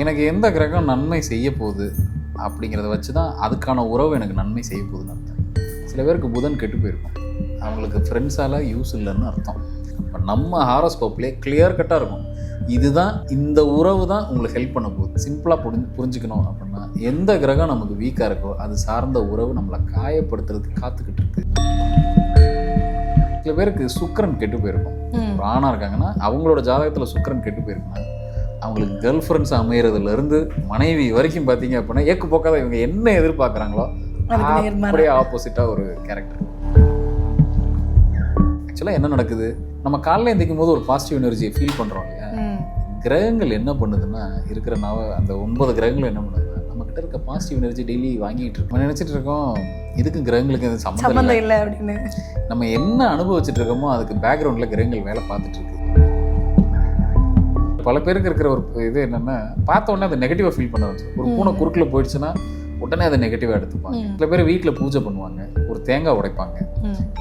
எனக்கு எந்த கிரகம் நன்மை செய்ய போகுது அப்படிங்கிறத வச்சு தான் அதுக்கான உறவு எனக்கு நன்மை செய்ய போகுதுன்னு அர்த்தம். சில பேருக்கு புதன் கெட்டு போயிருக்கும், அவங்களுக்கு ஃப்ரெண்ட்ஸால் யூஸ் இல்லைன்னு அர்த்தம். இப்போ நம்ம ஹாரோஸ்கோப்லேயே கிளியர் கட்டாக இருக்கும், இதுதான் இந்த உறவு தான் உங்களுக்கு ஹெல்ப் பண்ண போகுது. சிம்பிளாக புரிஞ்சுக்கணும் அப்படின்னா, எந்த கிரகம் நமக்கு வீக்காக இருக்கோ அது சார்ந்த உறவு நம்மளை காயப்படுத்துறதுக்கு காத்துக்கிட்டு இருக்கு. சில பேருக்கு சுக்கிரன் கெட்டு போயிருக்கும், ஒரு ஆணாக இருக்காங்கன்னா அவங்களோட ஜாதகத்தில் சுக்கிரன் கெட்டு போயிருக்குன்னா அவங்களுக்கு கேர்ள் ஃப்ரெண்ட்ஸ் அமைகிறதுலேருந்து மனைவி வரைக்கும் பார்த்தீங்க அப்படின்னா ஏக்கு போக்காத இவங்க என்ன எதிர்பார்க்குறாங்களோ அப்படியே ஆப்போசிட்டாக ஒரு கேரக்டர். ஆக்சுவலாக என்ன நடக்குது, நம்ம காலையில் எந்திக்கும் போது ஒரு பாசிட்டிவ் எனர்ஜியை ஃபீல் பண்ணுறோம் இல்லையா. கிரகங்கள் என்ன பண்ணுதுன்னா, இருக்கிற அந்த 9 கிரகங்கள் என்ன பண்ணுதுன்னா, நம்மக்கிட்ட இருக்க பாசிட்டிவ் எனர்ஜி டெய்லி வாங்கிட்டு இருக்கோம். நினச்சிட்டு இருக்கோம் இதுக்கும் கிரகங்களுக்கு எதுவும் சம்மந்தம் இல்லை அப்படின்னு. நம்ம என்ன அனுபவிச்சுட்டு இருக்கோமோ அதுக்கு பேக்ரவுண்டில் கிரகங்கள் வேலை பார்த்துட்டு இருக்கு. பல பேருக்கு இருக்கிற ஒரு இது என்னென்னா, பார்த்த உடனே அதை நெகட்டிவாக ஃபீல் பண்ண வச்சு, ஒரு பூனை குறுக்கில் போயிடுச்சுன்னா உடனே அதை நெகட்டிவாக எடுத்துப்பாங்க. சில பேர் வீட்டில் பூஜை பண்ணுவாங்க, ஒரு தேங்காய் உடைப்பாங்க,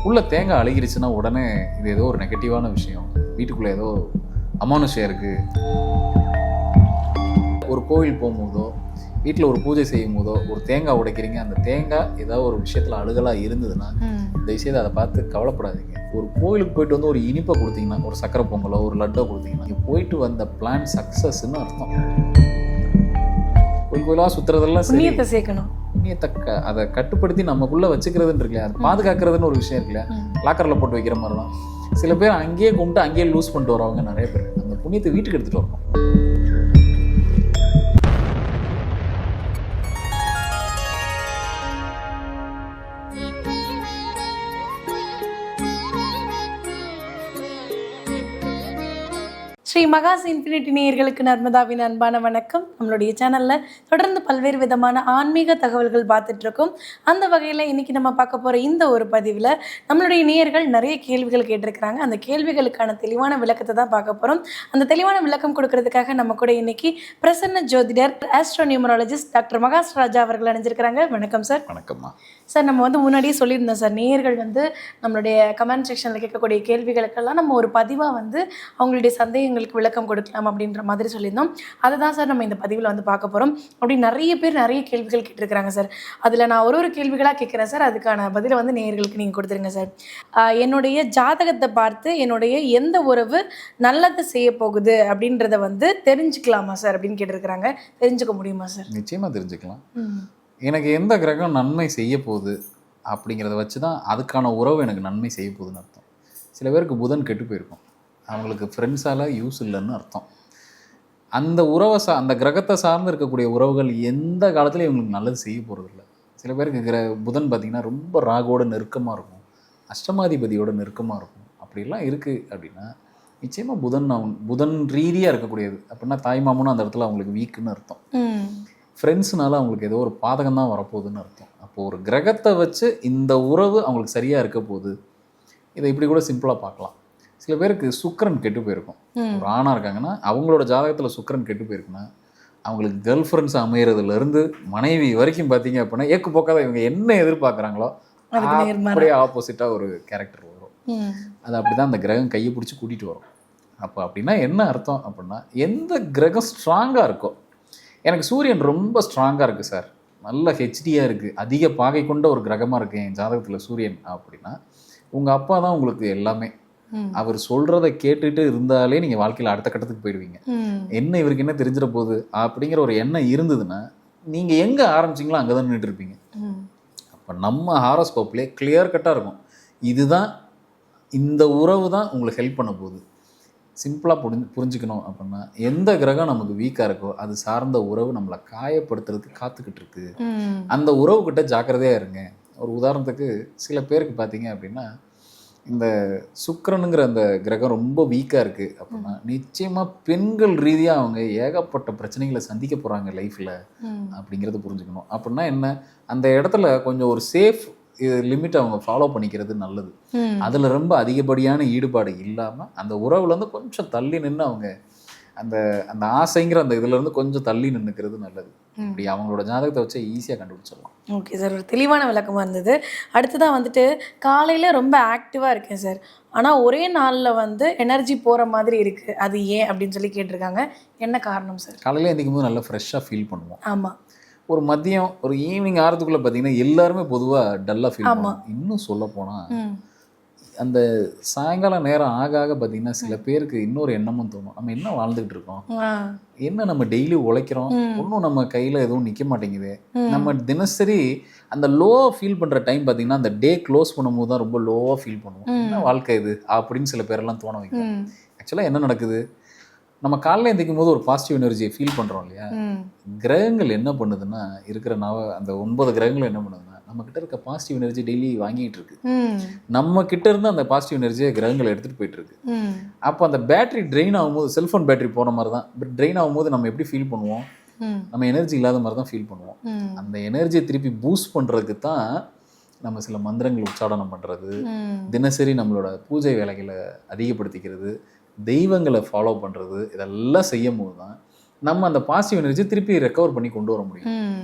உள்ள தேங்காய் அழுகிருச்சுன்னா உடனே இது ஏதோ ஒரு நெகட்டிவான விஷயம், வீட்டுக்குள்ளே ஏதோ அமானுஷம் இருக்குது. ஒரு கோவில் போகும்போதோ வீட்டில் ஒரு பூஜை செய்யும் போதோ ஒரு தேங்காய் உடைக்கிறீங்க, அந்த தேங்காய் ஏதோ ஒரு விஷயத்தில் அழுகலாக இருந்ததுன்னா தயவுசெய்து அதை பார்த்து கவலைப்படாதீங்க. ஒரு கோவிலுக்கு போயிட்டு வந்து ஒரு இனிப்பை கொடுத்தீங்கன்னா, ஒரு சக்கரை பொங்கலோ ஒரு லட்டோ கொடுத்தீங்கன்னா, நீங்கள் போயிட்டு வந்த பிளான் சக்ஸஸ்ன்னு அர்த்தம். கோயில் கோயிலாக சுற்றுறதெல்லாம் புண்ணியத்தை சேர்க்கணும், புண்ணியத்தை அதை கட்டுப்படுத்தி நமக்குள்ளே வச்சுக்கிறதுன்னு இருக்குல்லையா, அதை பாதுகாக்கிறதுன்னு ஒரு விஷயம் இருக்குல்லையா. லாக்கரில் போட்டு வைக்கிற மாதிரி தான் சில பேர் அங்கேயே கும்பிட்டு அங்கேயே லூஸ் பண்ணிட்டு வரவங்க நிறைய பேர். அந்த புண்ணியத்தை வீட்டுக்கு எடுத்துகிட்டு வரணும். ஸ்ரீ மகாஸ் இன்ஃபினிட்டி நேயர்களுக்கு நர்மதாவின் அன்பான வணக்கம். நம்மளுடைய சேனலில் தொடர்ந்து பல்வேறு விதமான ஆன்மீக தகவல்கள் பார்த்துட்ருக்கோம். அந்த வகையில் இன்றைக்கி நம்ம பார்க்க போகிற இந்த ஒரு பதிவில் நம்மளுடைய நேயர்கள் நிறைய கேள்விகள் கேட்டிருக்கிறாங்க. அந்த கேள்விகளுக்கான தெளிவான விளக்கத்தை தான் பார்க்க போகிறோம். அந்த தெளிவான விளக்கம் கொடுக்கறதுக்காக நம்ம கூட இன்றைக்கி பிரசன்ன ஜோதிடர் ஆஸ்ட்ரோ நியூமராலஜிஸ்ட் டாக்டர் மகாஸ் ராஜா அவர்கள் அணிஞ்சிருக்கிறாங்க. வணக்கம் சார். வணக்கம்மா சார். நம்ம முன்னாடியே சொல்லியிருந்தோம் சார், நேயர்கள் நம்மளுடைய கமெண்ட் செக்ஷனில் கேட்கக்கூடிய கேள்விகளுக்கெல்லாம் நம்ம ஒரு பதிவாக அவங்களுடைய சந்தேகங்களுக்கு விளக்கம் கொடுக்கலாம் அப்படின்ற மாதிரி சொல்லியிருந்தோம். அதை தான் சார் நம்ம இந்த பதிவில் பார்க்க போகிறோம். அப்படி நிறைய பேர் நிறைய கேள்விகள் கேட்டிருக்கிறாங்க சார். அதில் நான் ஒரு கேள்விகளாக கேட்குறேன் சார், அதுக்கான பதிலை நேயர்களுக்கு நீங்கள் கொடுத்துருங்க சார். என்னுடைய ஜாதகத்தை பார்த்து என்னுடைய எந்த உறவு நல்லது செய்ய போகுது அப்படின்றத தெரிஞ்சுக்கலாமா சார் அப்படின்னு கேட்டிருக்கிறாங்க. தெரிஞ்சுக்க முடியுமா சார்? நிச்சயமாக தெரிஞ்சுக்கலாம். எனக்கு எந்த கிரகம் நன்மை செய்ய போகுது அப்படிங்கிறத வச்சு தான் அதுக்கான உறவு எனக்கு நன்மை செய்ய போகுதுன்னு அர்த்தம். சில பேருக்கு புதன் கெட்டு போயிருக்கும், அவங்களுக்கு ஃப்ரெண்ட்ஸால் யூஸ் இல்லைன்னு அர்த்தம். அந்த உறவை அந்த கிரகத்தை சார்ந்து இருக்கக்கூடிய உறவுகள் எந்த காலத்துலையும் இவங்களுக்கு நல்லது செய்ய போகிறதில்ல. சில பேருக்கு புதன் பார்த்திங்கன்னா ரொம்ப ராகோட நெருக்கமாக இருக்கும், அஷ்டமாதிபதியோட நெருக்கமாக இருக்கும். அப்படிலாம் இருக்குது அப்படின்னா நிச்சயமாக புதன் ரீதியாக இருக்கக்கூடியது அப்படின்னா தாய்மாமனும் அந்த இடத்துல அவங்களுக்கு வீக்குன்னு அர்த்தம். ஃப்ரெண்ட்ஸ்னால அவங்களுக்கு ஏதோ ஒரு பாதகம் தான் வரப்போகுதுன்னு அர்த்தம். அப்போது ஒரு கிரகத்தை வச்சு இந்த உறவு அவங்களுக்கு சரியாக இருக்க போகுது. இதை இப்படி கூட சிம்பிளாக பார்க்கலாம். சில பேருக்கு சுக்கிரன் கெட்டு போயிருக்கும், ஒரு ஆணாக இருக்காங்கன்னா அவங்களோட ஜாதகத்தில் சுக்கிரன் கெட்டு போயிருக்குன்னா அவங்களுக்கு கேர்ள் ஃப்ரெண்ட்ஸ் அமைகிறதுலேருந்து மனைவி வரைக்கும் பார்த்தீங்க அப்படின்னா ஏக்கு போக்காத இவங்க என்ன எதிர்பார்க்குறாங்களோ அப்படியே ஆப்போசிட்டாக ஒரு கேரக்டர் வரும். அது அப்படி தான் அந்த கிரகம் கையை பிடிச்சி கூட்டிகிட்டு வரும். அப்போ அப்படின்னா என்ன அர்த்தம் அப்படின்னா, எந்த கிரகம் ஸ்ட்ராங்காக இருக்கோ, எனக்கு சூரியன் ரொம்ப ஸ்ட்ராங்காக இருக்குது சார், நல்ல ஹெச்டியாக இருக்குது, அதிக பாகை கொண்ட ஒரு கிரகமாக இருக்குது என் ஜாதகத்தில் சூரியன் அப்படின்னா, உங்கள் அப்பா தான் உங்களுக்கு எல்லாமே. அவர் சொல்கிறத கேட்டுட்டு இருந்தாலே நீங்கள் வாழ்க்கையில் அடுத்த கட்டத்துக்கு போயிடுவீங்க. என்ன இவருக்கு என்ன தெரிஞ்சிட போகுது அப்படிங்கிற ஒரு எண்ணம் இருந்ததுன்னா நீங்கள் எங்கே ஆரம்பிச்சிங்களோ அங்கே தான் நின்றுட்டு இருப்பீங்க. அப்போ நம்ம ஹாரோஸ்கோப்லேயே கிளியர் கட்டாக இருக்கும், இதுதான் இந்த உறவு தான் உங்களுக்கு ஹெல்ப் பண்ண போகுது. சிம்பிளாக புரிஞ்சுக்கணும் அப்படின்னா, எந்த கிரகம் நமக்கு வீக்காக இருக்கோ அது சார்ந்த உறவு நம்மளை காயப்படுத்துறதுக்கு காத்துக்கிட்டு இருக்கு. அந்த உறவுக்கிட்ட ஜாக்கிரதையாக இருங்க. ஒரு உதாரணத்துக்கு சில பேருக்கு பார்த்தீங்க அப்படின்னா, இந்த சுக்கிரனுங்கிற அந்த கிரகம் ரொம்ப வீக்காக இருக்குது அப்படின்னா நிச்சயமாக பெண்கள் ரீதியாக அவங்க ஏகப்பட்ட பிரச்சனைகளை சந்திக்க போகிறாங்க லைஃப்பில் அப்படிங்கிறத புரிஞ்சுக்கணும். அப்படின்னா என்ன, அந்த இடத்துல கொஞ்சம் ஒரு சேஃப் லிமிட் அவங்க ஃபாலோ பண்ணிக்கிறது நல்லது. அதில் ரொம்ப அதிகப்படியான ஈடுபாடு இல்லாமல் அந்த உறவுலேருந்து கொஞ்சம் தள்ளி நின்று அவங்க அந்த அந்த ஆசைங்கிற அந்த இதுலேருந்து கொஞ்சம் தள்ளி நின்றுக்கிறது நல்லது. இப்படி அவங்களோட ஜாதகத்தை வச்சு ஈஸியாக கண்டுபிடிச்சிடலாம். ஓகே சார், ஒரு தெளிவான விளக்கமாக இருந்தது. அடுத்ததாக வந்துட்டு காலையில் ரொம்ப ஆக்டிவாக இருக்கேன் சார், ஆனால் ஒரே நாளில் வந்து எனர்ஜி போகிற மாதிரி இருக்குது, அது ஏன் அப்படின்னு சொல்லி கேட்டிருக்காங்க. என்ன காரணம் சார்? காலையில் எந்திக்கும் போது நல்லா ஃப்ரெஷ்ஷாக ஃபீல் பண்ணுவோம். ஆமாம். ஒரு மதியம் ஒரு ஈவினிங் ஆகிறதுக்குள்ளே பார்த்தீங்கன்னா எல்லாருமே பொதுவாக டல்லாக ஃபீல் பண்ணுவோம். இன்னும் சொல்ல போனால் அந்த சாயங்காலம் நேரம் ஆக ஆக பார்த்தீங்கன்னா சில பேருக்கு இன்னொரு எண்ணமும் தோணும். நம்ம என்ன வாழ்ந்துகிட்டு இருக்கோம், என்ன நம்ம டெய்லி உழைக்கிறோம், ஒன்றும் நம்ம கையில் எதுவும் நிற்க மாட்டேங்குது. நம்ம தினசரி அந்த லோவாக ஃபீல் பண்ணுற டைம் பார்த்தீங்கன்னா அந்த டே க்ளோஸ் பண்ணும்போது தான் ரொம்ப லோவாக ஃபீல் பண்ணுவோம். என்ன வாழ்க்கை இது அப்படின்னு சில பேரெல்லாம் தோண வைக்கும். ஆக்சுவலாக என்ன நடக்குது, நம்ம காலையில் எந்திக்கும் போது ஒரு பாசிட்டிவ் எனர்ஜியை ஃபீல் பண்ணுறோம் இல்லையா. கிரகங்கள் என்ன பண்ணுதுன்னா இருக்கிற அந்த 9 கிரகங்கள் என்ன பண்ணுதுன்னா நம்ம கிட்ட இருக்க பாசிட்டிவ் எனர்ஜி டெய்லி வாங்கிட்டு இருக்கு. நம்ம கிட்ட இருந்து அந்த பாசிட்டிவ் எனர்ஜியை கிரகங்கள் எடுத்துட்டு போயிட்டு இருக்கு. அப்போ அந்த பேட்டரி ட்ரெயின் ஆகும்போது, செல்ஃபோன் பேட்டரி போன மாதிரி தான் ட்ரெயின் ஆகும்போது நம்ம எப்படி ஃபீல் பண்ணுவோம், நம்ம எனர்ஜி இல்லாத மாதிரி தான் ஃபீல் பண்ணுவோம். அந்த எனர்ஜியை திருப்பி பூஸ்ட் பண்ணுறதுக்கு தான் நம்ம சில மந்திரங்கள் உச்சாடனம் பண்ணுறது, தினசரி நம்மளோட பூஜை வேலைகளை அதிகப்படுத்திக்கிறது, தெய்வங்களை ஃபாலோ பண்ணுறது, இதெல்லாம் செய்யும் போது தான் நம்ம அந்த பாசிட்டிவ் எனர்ஜி திருப்பி ரெக்கவர் பண்ணி கொண்டு வர முடியும்.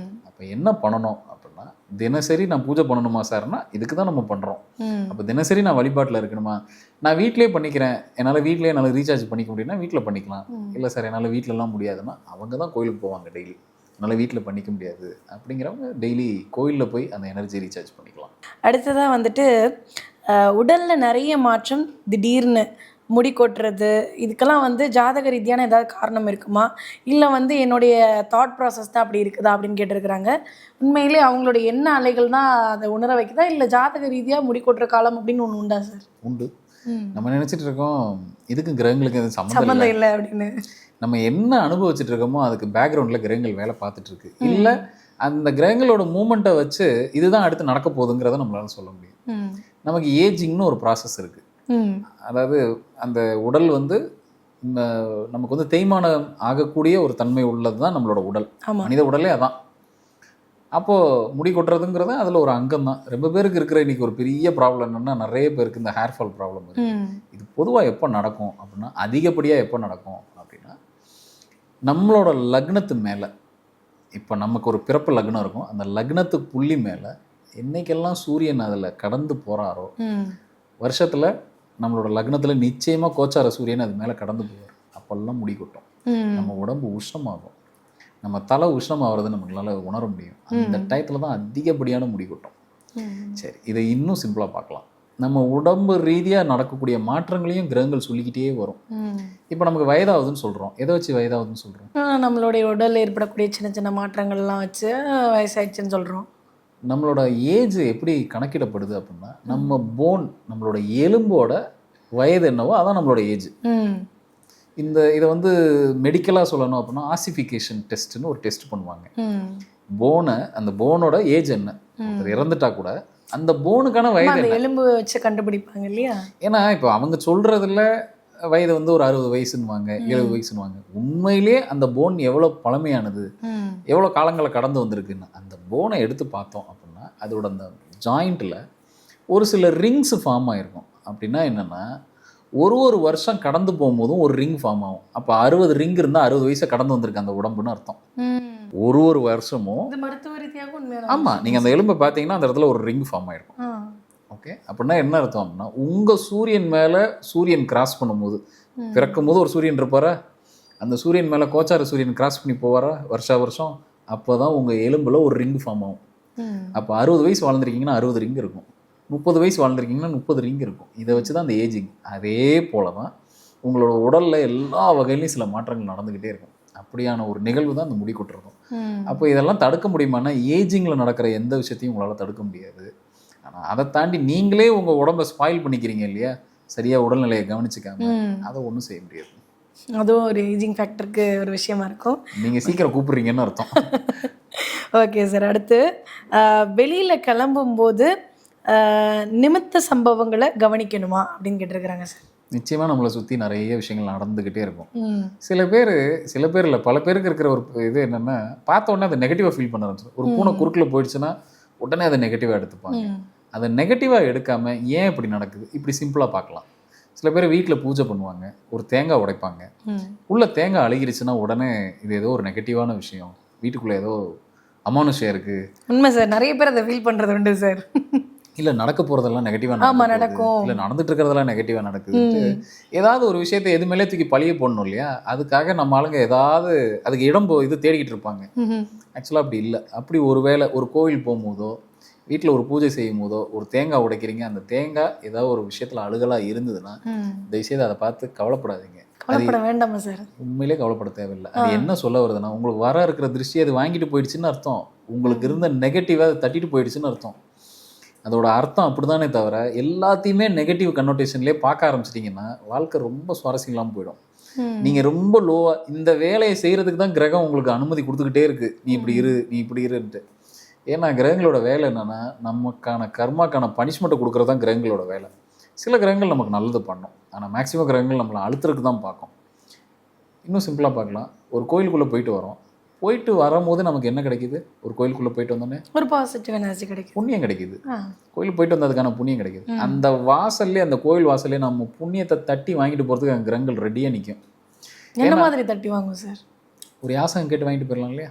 அப்போ என்ன பண்ணணும் அப்படின்னா, தினசரி நான் பூஜை பண்ணணுமா சார்னா இதுக்கு தான் நம்ம பண்ணுறோம். அப்போ தினசரி நான் வழிபாட்டில் இருக்கணுமா, நான் வீட்டிலே பண்ணிக்கிறேன், என்னால் வீட்டிலே என்னால் ரீசார்ஜ் பண்ணிக்க முடியும்னா வீட்டில் பண்ணிக்கலாம். இல்லை சார் என்னால் வீட்டிலலாம் முடியாதுன்னா அவங்க தான் கோயிலுக்கு போவாங்க டெய்லி, என்னால் வீட்டில் பண்ணிக்க முடியாது அப்படிங்கிறவங்க டெய்லி கோயிலில் போய் அந்த எனர்ஜி ரீசார்ஜ் பண்ணிக்கலாம். அடுத்ததாக வந்துட்டு உடலில் நிறைய மாற்றம், திடீர்னு முடி கொட்டுறது, இதுக்கெல்லாம் வந்து ஜாதக ரீதியான ஏதாவது காரணம் இருக்குமா, இல்லை வந்து என்னுடைய தாட் ப்ராசஸ் தான் அப்படி இருக்குதா அப்படின்னு கேட்டிருக்கிறாங்க. உண்மையிலே அவங்களுடைய எண்ண அலைகள் தான் அதை உணர வைக்குதா, இல்லை ஜாதக ரீதியாக முடி கொட்டுற காலம் அப்படின்னு ஒன்று உண்டா சார்? உண்டு. நம்ம நினச்சிட்டு இருக்கோம் இதுக்கும் கிரகங்களுக்கு எதுவும் சம்மந்தம் இல்லை அப்படின்னு. நம்ம என்ன அனுபவிச்சுட்டு இருக்கோமோ அதுக்கு பேக்ரவுண்டில் கிரகங்கள் வேலை பார்த்துட்டு இருக்கு. இல்லை அந்த கிரகங்களோட மூமெண்ட்டை வச்சு இதுதான் அடுத்து நடக்க போகுதுங்கிறத நம்மளால சொல்ல முடியும். நமக்கு ஏஜிங்னு ஒரு ப்ராசஸ் இருக்குது. அதாவது அந்த உடல் வந்து நமக்கு வந்து தேய்மானம் ஆகக்கூடிய ஒரு தன்மை உள்ளது தான் நம்மளோட உடல். மனித உடலே அதான். அப்போது முடி கொட்டுறதுங்கிறது அதில் ஒரு அங்கம் தான். ரொம்ப பேருக்கு இருக்கிற இன்னைக்கு ஒரு பெரிய ப்ராப்ளம் என்னென்னா, நிறைய பேருக்கு இந்த ஹேர் ஃபால் ப்ராப்ளம் இருக்குது. இது பொதுவாக எப்போ நடக்கும் அப்படின்னா, அதிகப்படியாக எப்போ நடக்கும் அப்படின்னா, நம்மளோட லக்னத்து மேலே, இப்போ நமக்கு ஒரு பிறப்பு லக்னம் இருக்கும், அந்த லக்னத்து புள்ளி மேலே என்னைக்கெல்லாம் சூரியன் அதில் கடந்து போகிறாரோ, வருஷத்தில் நம்மளோட லக்னத்தில் நிச்சயமாக கோச்சார சூரியன் அது மேலே கடந்து போவார். அப்போல்லாம் முடி கொட்டும். நம்ம உடம்பு உஷ்ணமாகும், நம்ம தலை உஷ்ணமாகிறது நம்மளால உணர முடியும். அந்த டயத்தில் தான் அதிகப்படியான முடி கொட்டும். சரி, இதை இன்னும் சிம்பிளாக பார்க்கலாம். நம்ம உடம்பு ரீதியாக நடக்கக்கூடிய மாற்றங்களையும் கிரகங்கள் சொல்லிக்கிட்டே வரும். இப்போ நமக்கு வயதாகுதுன்னு சொல்கிறோம். எதை வச்சு வயதாகுதுன்னு சொல்கிறோம்? நம்மளுடைய உடலில் ஏற்படக்கூடிய சின்ன சின்ன மாற்றங்கள்லாம் வச்சு வயசாயிடுச்சுன்னு சொல்கிறோம். நம்மளோட ஏஜ் எப்படி கணக்கிடப்படுது அப்படின்னா, நம்ம போன், நம்மளோட எலும்போட வயது என்னவோ அதான் நம்மளோட ஏஜ். இதை வந்து மெடிக்கலாக சொல்லணும் அப்படின்னா ஆசிஃபிகேஷன் டெஸ்ட்னு ஒரு டெஸ்ட் பண்ணுவாங்க. போனை, அந்த போனோட ஏஜ் என்ன, இறந்துட்டா கூட அந்த போனுக்கான வயது எலும்பு வச்சு கண்டுபிடிப்பாங்க இல்லையா. ஏன்னா இப்போ அவங்க சொல்றதுல வயது வந்து ஒரு 60 வயசுன்னுவாங்க, 70 வயசுன்னுவாங்க. உண்மையிலே அந்த போன் எவ்வளோ பழமையானது, எவ்வளோ காலங்களை கடந்து வந்திருக்குன்னு அந்த போனை எடுத்து பார்த்தோம் அப்படின்னா, அதோட அந்த ஜாயிண்ட்டில் ஒரு சில ரிங்ஸ் ஃபார்ம் ஆகிருக்கும். அப்படின்னா என்னென்னா, ஒரு வருஷம் கடந்து போகும்போதும் ஒரு ரிங் ஃபார்ம் ஆகும். அப்போ 60 ரிங் இருந்தால் 60 வயசை கடந்து வந்திருக்கு அந்த உடம்புன்னு அர்த்தம். ஒரு வருஷமும் மருத்துவ ரீதியாக. ஆமாம், நீங்கள் அந்த எலும்பை பார்த்தீங்கன்னா அந்த இடத்துல ஒரு ரிங் ஃபார்ம் ஆகிருக்கும். ஓகே, அப்படின்னா என்ன அர்த்தம் அப்படின்னா, உங்கள் சூரியன் மேலே சூரியன் கிராஸ் பண்ணும்போது, பிறக்கும் போது ஒரு சூரியன் இருப்பாரா, அந்த சூரியன் மேலே கோச்சார சூரியன் கிராஸ் பண்ணி போவாரா வருஷம், அப்போ தான் உங்கள் எலும்பில் ஒரு ரிங் ஃபார்ம் ஆகும். அப்போ 60 வயசு வாழ்ந்துருக்கீங்கன்னா 60 ரிங் இருக்கும், 30 வயசு வாழ்ந்துருக்கீங்கன்னா 30 ரிங் இருக்கும். இதை வச்சு தான் அந்த ஏஜிங். அதே போல தான் உங்களோட உடலில் எல்லா வகையிலையும் சில மாற்றங்கள் நடந்துக்கிட்டே இருக்கும். அப்படியான ஒரு நிகழ்வு தான் அந்த முடி கொட்டுறதும். அப்போ இதெல்லாம் தடுக்க முடியுமானா, ஏஜிங்கில் நடக்கிற எந்த விஷயத்தையும் உங்களால் தடுக்க முடியாது. ஆனால் அதை தாண்டி நீங்களே உங்கள் உடம்பை ஸ்பாயில் பண்ணிக்கிறீங்க இல்லையா, சரியாக உடல்நிலையை கவனிச்சிக்காம, அதை ஒன்றும் செய்ய முடியாது. அதுவும் ஒரு ஏஜிங் ஃபேக்டருக்கு ஒரு விஷயமா இருக்கும். நீங்கள் சீக்கிரம் கூப்பிட்றீங்கன்னு அர்த்தம். ஓகே சார், அடுத்து வெளியில் கிளம்பும்போது நிமித்த சம்பவங்களை கவனிக்கணுமா அப்படின்னு கேட்டிருக்கிறாங்க சார். நிச்சயமாக நம்மளை சுற்றி நிறைய விஷயங்கள் நடந்துக்கிட்டே இருக்கும். சில பேர் இல்லை, பல பேருக்கு இருக்கிற ஒரு இது என்னென்னா, பார்த்த உடனே அதை நெகட்டிவாக ஃபீல் பண்ண ஆரம்பிச்சு. ஒரு பூனை குறுக்கில் போயிடுச்சுன்னா உடனே அதை நெகட்டிவாக எடுத்துப்பாங்க. அதை நெகட்டிவாக எடுக்காமல் ஏன் இப்படி நடக்குது, இப்படி சிம்பிளாக பார்க்கலாம். சில பேர் வீட்டில் பூஜை பண்ணுவாங்க, ஒரு தேங்காய் உடைப்பாங்க, உள்ள தேங்காய் அழுகிருச்சுன்னா உடனே இது ஏதோ ஒரு நெகட்டிவான விஷயம், வீட்டுக்குள்ளே ஏதோ அமானுஷம் இருக்குது. உண்மை சார், நிறைய பேர் அதை ஃபீல் பண்ணுறது உண்டு சார். இல்லை நடக்க போகிறதெல்லாம் நெகட்டிவாக ஆமாம் நடக்கும், இல்லை நடந்துட்டு இருக்கிறதெல்லாம் நெகட்டிவாக நடக்குது. ஏதாவது ஒரு விஷயத்தை எது மேலே தூக்கி பழிய போடணும் இல்லையா, அதுக்காக நம்ம ஆளுங்க ஏதாவது அதுக்கு இடம் இது தேடிக்கிட்டு இருப்பாங்க. ஆக்சுவலாக அப்படி இல்லை. அப்படி ஒரு வேளை ஒரு கோவில் போகும்போதோ வீட்டில் ஒரு பூஜை செய்யும் போதோ ஒரு தேங்காய் உடைக்கிறீங்க, அந்த தேங்காய் ஏதாவது ஒரு விஷயத்தில் அழுகலாக இருந்ததுன்னா தயவுசெய்து அதை பார்த்து கவலைப்படாதீங்க. கவலைப்பட வேண்டாமா சார்? உண்மையிலே கவலைப்பட தேவையில்லை. அது என்ன சொல்ல வருதுன்னா, உங்களுக்கு வர இருக்கிற திருஷ்டி அது வாங்கிட்டு போயிடுச்சுன்னு அர்த்தம். உங்களுக்கு இருந்த நெகட்டிவாக அதை தட்டிட்டு போயிடுச்சுன்னு அர்த்தம். அதோட அர்த்தம் அப்படிதானே தவிர எல்லாத்தையுமே நெகட்டிவ் கன்னோட்டேஷன்லேயே பார்க்க ஆரம்பிச்சிட்டிங்கன்னா வாழ்க்கை ரொம்ப சுவாரஸ்யம் இல்லாமல் போயிடும். நீங்கள் ரொம்ப லோவாக இந்த வேலையை செய்கிறதுக்கு தான் கிரகம் உங்களுக்கு அனுமதி கொடுத்துக்கிட்டே இருக்குது, நீ இப்படி இரு நீ இப்படி இருன்ட்டு. ஏன்னா கிரகங்களோட வேலை என்னென்னா நமக்கான கர்மாக்கான பனிஷ்மெண்ட்டை கொடுக்குறது தான் கிரகங்களோட வேலை. சில கிரகங்கள் நமக்கு நல்லது பண்ணும், ஆனால் மேக்ஸிமம் கிரகங்கள் நம்மளை அழுத்துறதுக்கு தான் பார்க்கும். இன்னும் சிம்பிளாக பார்க்கலாம், ஒரு கோயிலுக்குள்ளே போயிட்டு வரோம், போயிட்டு வரும்போது நமக்கு என்ன கிடைக்குது? ஒரு கோயிலுக்குள்ளே போயிட்டு வந்தோடனே ஒரு பாசிட்டிவ் எனர்ஜி கிடைக்குது, புண்ணியம் கிடைக்குது. கோயிலுக்கு போயிட்டு வந்ததுக்கான புண்ணியம் கிடைக்குது. அந்த வாசல்லே, அந்த கோயில் வாசல்லே நம்ம புண்ணியத்தை தட்டி வாங்கிட்டு போகிறதுக்கு அங்கே கிரகங்கள் ரெடியாக நிற்கும். என்ன மாதிரி தட்டி வாங்கும் சார்? ஒரு யாசகம் கேட்டு வாங்கிட்டு போயிடலாம் இல்லையா?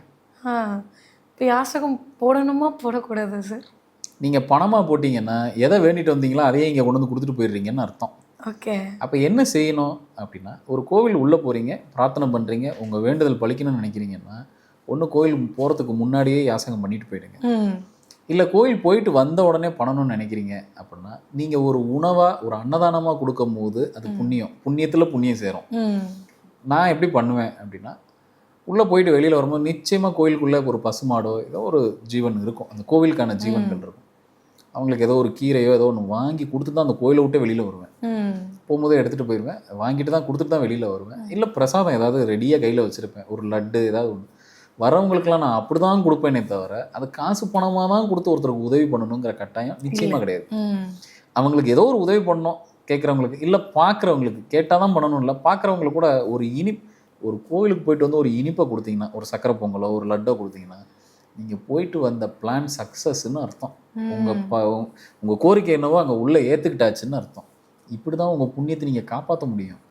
இப்போ யாசகம் போடணுமா போடக்கூடாது சார்? நீங்கள் பணமாக போட்டிங்கன்னா எதை வேண்டிட்டு வந்தீங்களோ அதையே இங்கே கொண்டு வந்து கொடுத்துட்டு போயிடுறீங்கன்னு அர்த்தம். ஓகே, அப்போ என்ன செய்யணும் அப்படின்னா, ஒரு கோவில் உள்ளே போகிறீங்க, பிரார்த்தனை பண்ணுறீங்க, உங்கள் வேண்டுதல் பழிக்கணும்னு நினைக்கிறீங்கன்னா ஒன்று கோயில் போகிறதுக்கு முன்னாடியே யாசகம் பண்ணிட்டு போயிடுங்க. இல்லை கோயில் போயிட்டு வந்த உடனே பண்ணணும்னு நினைக்கிறீங்க அப்படின்னா நீங்கள் ஒரு உணவாக ஒரு அன்னதானமாக கொடுக்கும் போது அது புண்ணியம், புண்ணியத்தில் புண்ணியம் சேரும். நான் எப்படி பண்ணுவேன் அப்படின்னா, உள்ளே போயிட்டு வெளியில் வரும்போது நிச்சயமாக கோயிலுக்குள்ளே ஒரு பசுமாடோ ஏதோ ஒரு ஜீவன் இருக்கும், அந்த கோவிலுக்கான ஜீவன்கள் இருக்கும். அவங்களுக்கு ஏதோ ஒரு கீரையோ ஏதோ ஒன்று வாங்கி கொடுத்துட்டு தான் அந்த கோயிலை விட்டு வெளியில் வருவேன். போகும்போதே எடுத்துகிட்டு போயிடுவேன், வாங்கிட்டு தான் கொடுத்துட்டு தான் வெளியில் வருவேன். இல்லை பிரசாதம் ஏதாவது ரெடியாக கையில் வச்சுருப்பேன், ஒரு லட்டு ஏதாவது ஒன்று. வரவங்களுக்கெல்லாம் நான் அப்படி தான் கொடுப்பேனே தவிர அது காசு பணமாக தான் கொடுத்து ஒருத்தருக்கு உதவி பண்ணணுங்கிற கட்டாயம் நிச்சயமாக கிடையாது. அவங்களுக்கு ஏதோ ஒரு உதவி பண்ணணும் கேட்குறவங்களுக்கு, இல்லை பார்க்குறவங்களுக்கு கேட்டால் தான் பண்ணணும், இல்லை பார்க்குறவங்களுக்கு கூட ஒரு ஒரு கோவிலுக்கு போயிட்டு வந்து ஒரு இனிப்பை கொடுத்தீங்கன்னா, ஒரு சக்கரை பொங்கலோ ஒரு லட்டோ கொடுத்தீங்கன்னா நீங்கள் போயிட்டு வந்த பிளான் சக்ஸஸ்ன்னு அர்த்தம். உங்கள் கோரிக்கை என்னவோ அங்கே உள்ளே ஏற்றுக்கிட்டாச்சுன்னு அர்த்தம். இப்படி தான் உங்கள் புண்ணியத்தை நீங்கள் காப்பாற்ற முடியும்.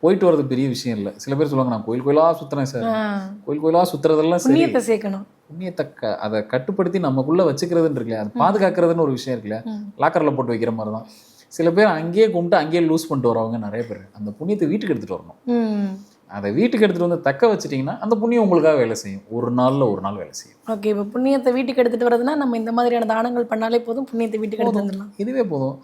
போயிட்டு வர்றது பெரிய விஷயம் இல்லை. சில பேர் சொல்லுவாங்க, நான் கோயில் கோயிலாக சுற்றுறேன் சார். கோயில் கோயிலாக சுற்றுறதெல்லாம் புண்ணியத்தை சேர்க்கணும், புண்ணியத்தை அதை கட்டுப்படுத்தி நமக்குள்ளே வச்சுக்கிறதுன்னு இருக்குல்லையா, அது பாதுகாக்கிறதுன்னு ஒரு விஷயம் இருக்குல்லையா, லாக்கரில் போட்டு வைக்கிற மாதிரி தான். சில பேர் அங்கேயே கும்பிட்டு அங்கேயே லூஸ் பண்ணிட்டு வரவங்க நிறைய பேர். அந்த புண்ணியத்தை வீட்டுக்கு எடுத்துகிட்டு வரணும். அதை வீட்டுக்கு எடுத்துகிட்டு வந்து தக்க வச்சுட்டிங்கன்னா அந்த புண்ணியம் உங்களுக்காக வேலை செய்யும், ஒரு நாளில் ஒரு நாள் வேலை செய்யும். ஓகே, இப்போ புண்ணியத்தை வீட்டுக்கு எடுத்துகிட்டு வரதுன்னா நம்ம இந்த மாதிரியான தானங்கள் பண்ணாலே போதும், புண்ணியத்தை வீட்டுக்கு எடுத்து வந்துடலாம். இதுவே போதும்.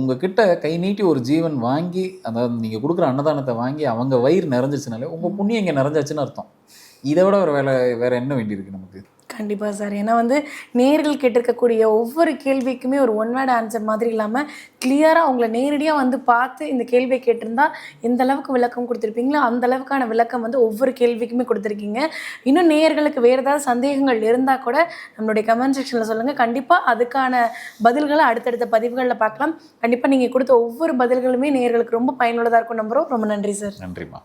உங்ககிட்ட கை நீட்டி ஒரு ஜீவன் வாங்கி, அதாவது நீங்கள் கொடுக்குற அன்னதானத்தை வாங்கி அவங்க வயிறு நிறைஞ்சிச்சுனாலே உங்கள் புண்ணியம் இங்கே நிறைஞ்சாச்சுன்னு அர்த்தம். இதை விட ஒரு வேறு என்ன வேண்டியிருக்கு நமக்கு? கண்டிப்பாக சார். ஏன்னா நேர்கள் கேட்டிருக்கக்கூடிய ஒவ்வொரு கேள்விக்குமே ஒரு ஒன் வேர்ட் ஆன்சர் மாதிரி இல்லாமல் கிளியராக அவங்கள நேரடியாக பார்த்து இந்த கேள்வியை கேட்டிருந்தா எந்த அளவுக்கு விளக்கம் கொடுத்துருப்பீங்களோ அந்த அளவுக்கான விளக்கம் ஒவ்வொரு கேள்விக்குமே கொடுத்துருக்கீங்க. இன்னும் நேயர்களுக்கு வேறு ஏதாவது சந்தேகங்கள் இருந்தால் கூட நம்மளுடைய கமெண்ட் செக்ஷனில் சொல்லுங்கள். கண்டிப்பாக அதுக்கான பதில்களை அடுத்தடுத்த பதிவுகளில் பார்க்கலாம். கண்டிப்பாக நீங்கள் கொடுத்த ஒவ்வொரு பதில்களுமே நேயர்களுக்கு ரொம்ப பயனுள்ளதாக இருக்கும் நம்புகிறோம். ரொம்ப நன்றி சார். நன்றிம்மா.